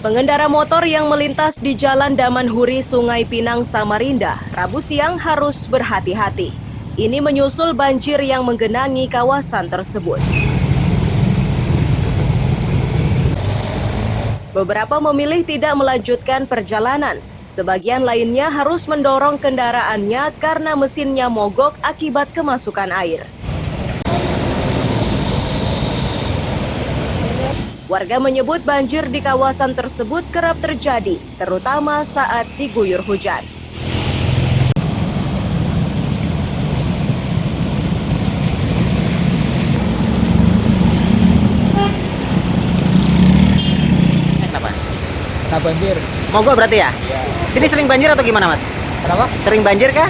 Pengendara motor yang melintas di Jalan Damanhuri, Sungai Pinang, Samarinda, Rabu siang harus berhati-hati. Ini menyusul banjir yang menggenangi kawasan tersebut. Beberapa memilih tidak melanjutkan perjalanan. Sebagian lainnya harus mendorong kendaraannya karena mesinnya mogok akibat kemasukan air. Warga menyebut banjir di kawasan tersebut kerap terjadi, terutama saat diguyur hujan. Nah, banjir. Mogok berarti ya? Iya. Sini sering banjir atau gimana, Mas? Kenapa? Sering banjir kah?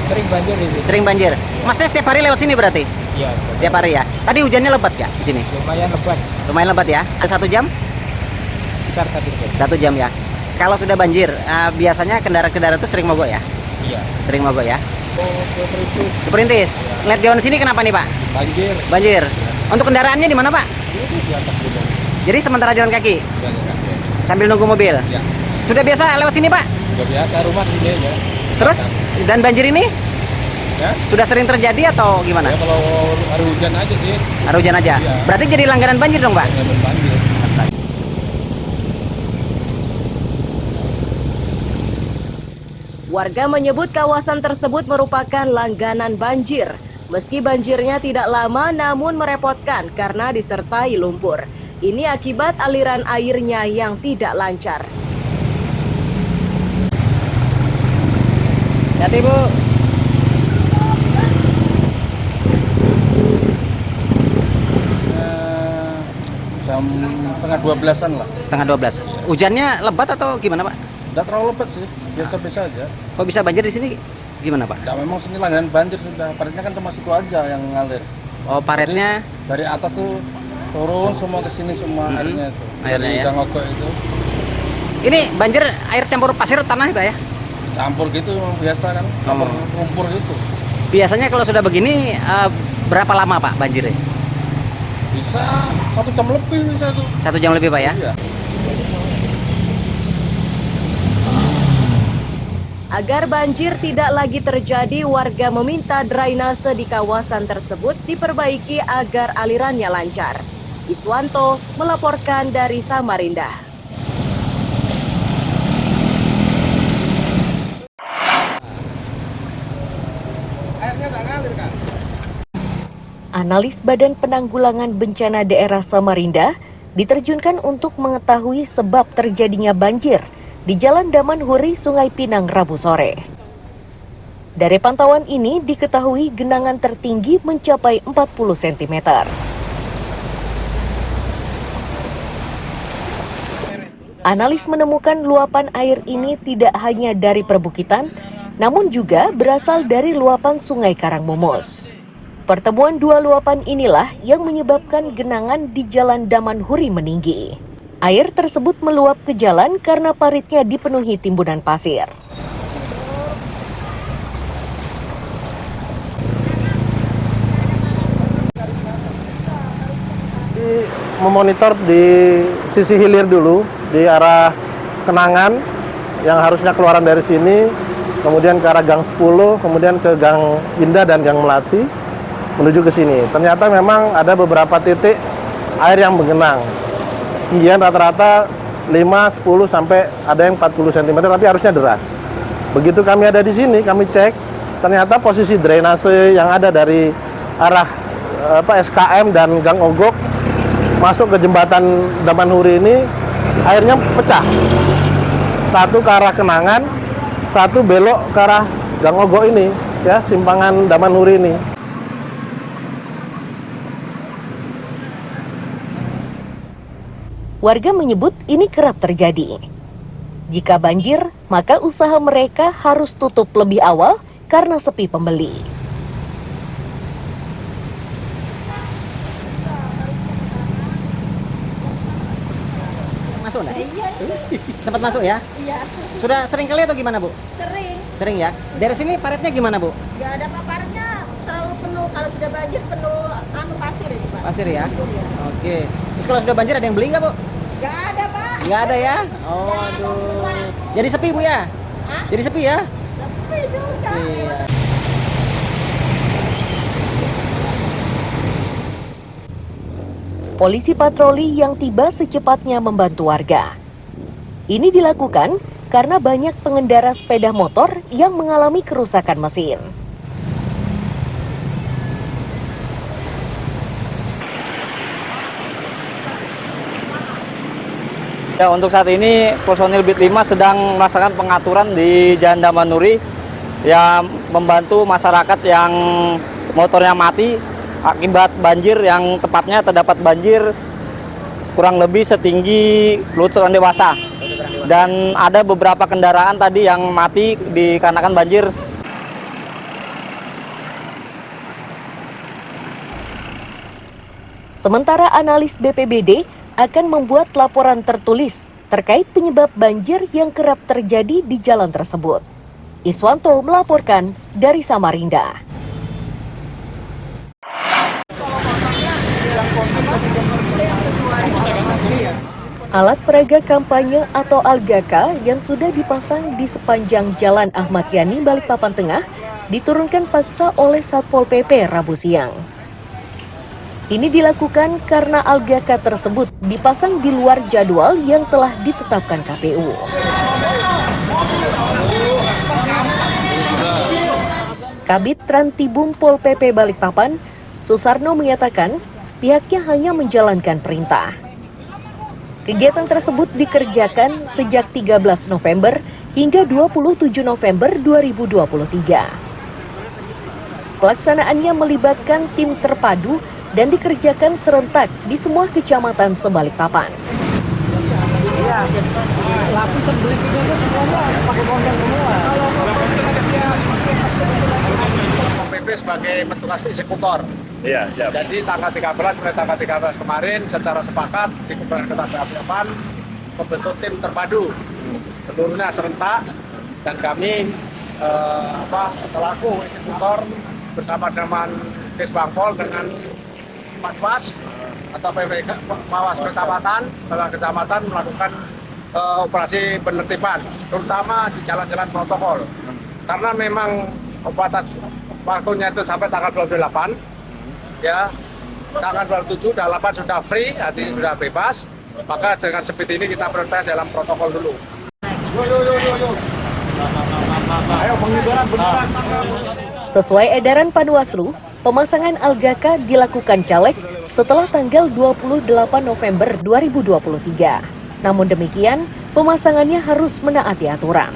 Sering banjir di sini. Sering banjir. Masnya setiap hari lewat sini berarti? Iya. Setiap hari ya? Tadi hujannya lebat ya di sini? Lumayan lebat. Lumayan lebat ya? 1 jam? Sekitar 1 jam. 1 jam ya? Kalau sudah banjir, biasanya kendaraan-kendaraan itu sering mogok ya? Iya. Sering mogok ya? Ke Perintis. Keperintis? Lihat gawan sini kenapa nih, Pak? Banjir. Banjir. Untuk kendaraannya di mana, Pak? Ini di atas gunung. Jadi sementara jalan kaki? Jalan kaki. Sambil nunggu mobil? Ya. Sudah biasa lewat sini, Pak? Sudah biasa rumah sini aja. Terus, dan banjir ini Ya. sudah sering terjadi atau gimana? Ya kalau hari hujan aja sih. Hari hujan aja? Iya. Berarti jadi langganan banjir dong, Pak? Jangan banjir. Warga menyebut kawasan tersebut merupakan langganan banjir. Meski banjirnya tidak lama namun merepotkan karena disertai lumpur. Ini akibat aliran airnya yang tidak lancar. Hati, Bu. Jam setengah 12-an lah. Setengah 12. Hujannya lebat atau gimana, Pak? Tidak terlalu lebat sih. Biasa-biasa aja. Kok bisa banjir di sini? Gimana, Pak? Tidak, memang sini langganan banjir sudah. Paritnya kan cuma situ aja yang ngalir. Oh, paretnya Dari atas tuh turun semua ke sini semua airnya itu. Airnya Dari ya. Gangogok itu ini banjir air campur pasir tanah itu ya? campur gitu memang biasa kan, campur Oh. lumpur gitu. Biasanya kalau sudah begini berapa lama, Pak, banjirnya? Bisa 1 jam lebih bisa tuh. 1 jam lebih, Pak ya? Iya. Agar banjir tidak lagi terjadi, warga meminta drainase di kawasan tersebut diperbaiki agar alirannya lancar. Iswanto melaporkan dari Samarinda. Analis Badan Penanggulangan Bencana Daerah Samarinda diterjunkan untuk mengetahui sebab terjadinya banjir di Jalan Damanhuri, Sungai Pinang, Rabu sore. Dari pantauan ini diketahui genangan tertinggi mencapai 40 cm. Analis menemukan luapan air ini tidak hanya dari perbukitan, namun juga berasal dari luapan Sungai Karangmumus. Pertemuan dua luapan inilah yang menyebabkan genangan di Jalan Damanhuri meninggi. Air tersebut meluap ke jalan karena paritnya dipenuhi timbunan pasir. Memonitor di sisi hilir dulu, di arah Kenangan yang harusnya keluaran dari sini, kemudian ke arah Gang 10, kemudian ke Gang Indah dan Gang Melati, menuju ke sini. Ternyata memang ada beberapa titik air yang menggenang. Ketinggian rata-rata 5, 10 sampai ada yang 40 cm, tapi harusnya deras. Begitu kami ada di sini, kami cek, ternyata posisi drainase yang ada dari arah SKM dan Gang Ogok masuk ke jembatan Damanhuri ini airnya pecah. Satu ke arah Kenangan, satu belok ke arah Gang Ogok ini, ya, simpangan Damanhuri ini. Warga menyebut ini kerap terjadi. Jika banjir, maka usaha mereka harus tutup lebih awal karena sepi pembeli. Masuk enggak? Sempat masuk ya? Iya, Sudah sering kali atau gimana, Bu? sering. Sering ya? Dari sini paretnya gimana, Bu? Nggak ada paparnya, terlalu penuh. Kalau sudah banjir penuh pasir itu, Pak. Pasir ya? Iya. Oke. Terus kalau sudah banjir ada yang beli nggak, Bu? Nggak ada, Pak. Nggak ada ya? Oh, aduh. Jadi sepi Bu ya? Hah? Jadi sepi ya? Sepi juga. Iya. Polisi patroli yang tiba secepatnya membantu warga. Ini dilakukan karena banyak pengendara sepeda motor yang mengalami kerusakan mesin. Ya, untuk saat ini personil BIT 5 sedang melaksanakan pengaturan di Jalan Damanuri yang membantu masyarakat yang motornya mati akibat banjir, yang tepatnya terdapat banjir kurang lebih setinggi lutut orang dewasa. Dan ada beberapa kendaraan tadi yang mati dikarenakan banjir. Sementara analis BPBD akan membuat laporan tertulis terkait penyebab banjir yang kerap terjadi di jalan tersebut. Iswanto melaporkan dari Samarinda. Alat peraga kampanye atau Algaka yang sudah dipasang di sepanjang Jalan Ahmad Yani Balikpapan Tengah diturunkan paksa oleh Satpol PP Rabu siang. Ini dilakukan karena Algaka tersebut dipasang di luar jadwal yang telah ditetapkan KPU. Kabid Trantibum Pol PP Balikpapan, Susarno menyatakan pihaknya hanya menjalankan perintah. Kegiatan tersebut dikerjakan sejak 13 November hingga 27 November 2023. Pelaksanaannya melibatkan tim terpadu dan dikerjakan serentak di semua kecamatan sebalikpapan. Lapisan berikutnya itu semuanya pakai konten semua. PP sebagai petugas eksekutor. Iya, siap. Jadi tanggal 13 mulai tanggal 13 kemarin secara sepakat di Kementerian Ketatanegaraan membentuk tim terpadu. Seluruhnya serentak dan kami selaku eksekutor bersama dengan Kesbangpol dengan Patwas atau Pawas Kecamatan melakukan operasi penertiban, terutama di jalan-jalan protokol. Karena memang batas waktunya itu sampai tanggal 28, ya, tanggal 27, 28 sudah free, artinya sudah bebas, maka dengan speed ini kita prioritas dalam protokol dulu. Ayo pengibaran bendera sangga. Sesuai edaran Panwaslu, pemasangan Algaka dilakukan caleg setelah tanggal 28 November 2023. Namun demikian, pemasangannya harus menaati aturan.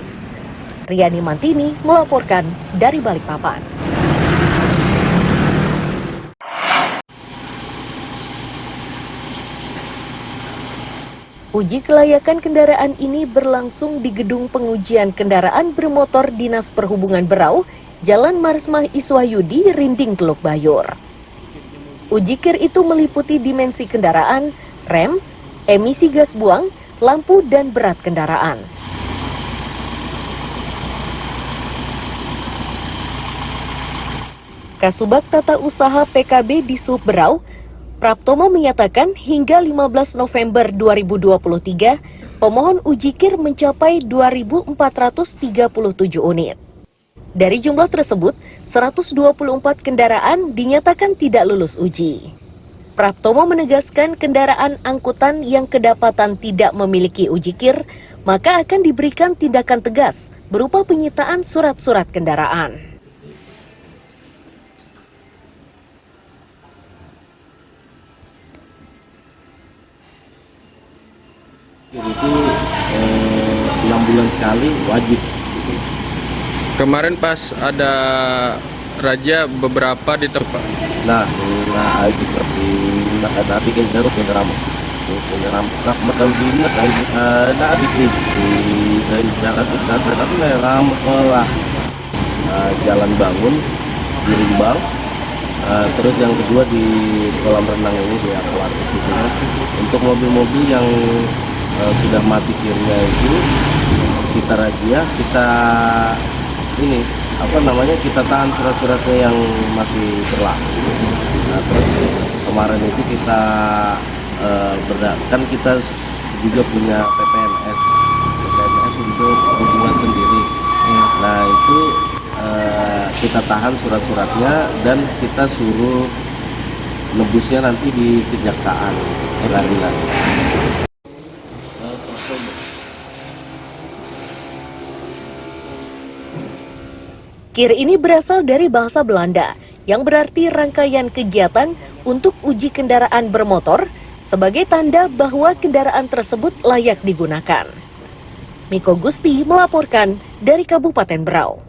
Riani Mantini melaporkan dari Balikpapan. Uji kelayakan kendaraan ini berlangsung di Gedung Pengujian Kendaraan Bermotor Dinas Perhubungan Berau, Jalan Marsmah Iswahyudi, Rinding, Teluk Bayur. Uji kir itu meliputi dimensi kendaraan, rem, emisi gas buang, lampu, dan berat kendaraan. Kasubag Tata Usaha PKB di Sub Berau, Praptomo menyatakan hingga 15 November 2023, pemohon uji kir mencapai 2.437 unit. Dari jumlah tersebut, 124 kendaraan dinyatakan tidak lulus uji. Praptomo menegaskan kendaraan angkutan yang kedapatan tidak memiliki uji kir, maka akan diberikan tindakan tegas berupa penyitaan surat-surat kendaraan. Itu 6 bulan sekali wajib. Kemarin pas ada raja beberapa di tempat. Nah seperti nanti kita harus penyeram makan dina nah di jalan kita tapi meram lah jalan bangun di Rimbang. Terus yang kedua di kolam renang ini di Aquarium gitu. Untuk mobil-mobil yang sudah mati kirnya itu kita razia, kita ini kita tahan surat-suratnya yang masih berlaku. Nah, terus kemarin itu kita kan kita juga punya PPNS untuk hubungan sendiri. Nah itu kita tahan surat-suratnya dan kita suruh nebusnya nanti di kejaksaan pengadilan. KIR ini berasal dari bahasa Belanda yang berarti rangkaian kegiatan untuk uji kendaraan bermotor sebagai tanda bahwa kendaraan tersebut layak digunakan. Miko Gusti melaporkan dari Kabupaten Berau.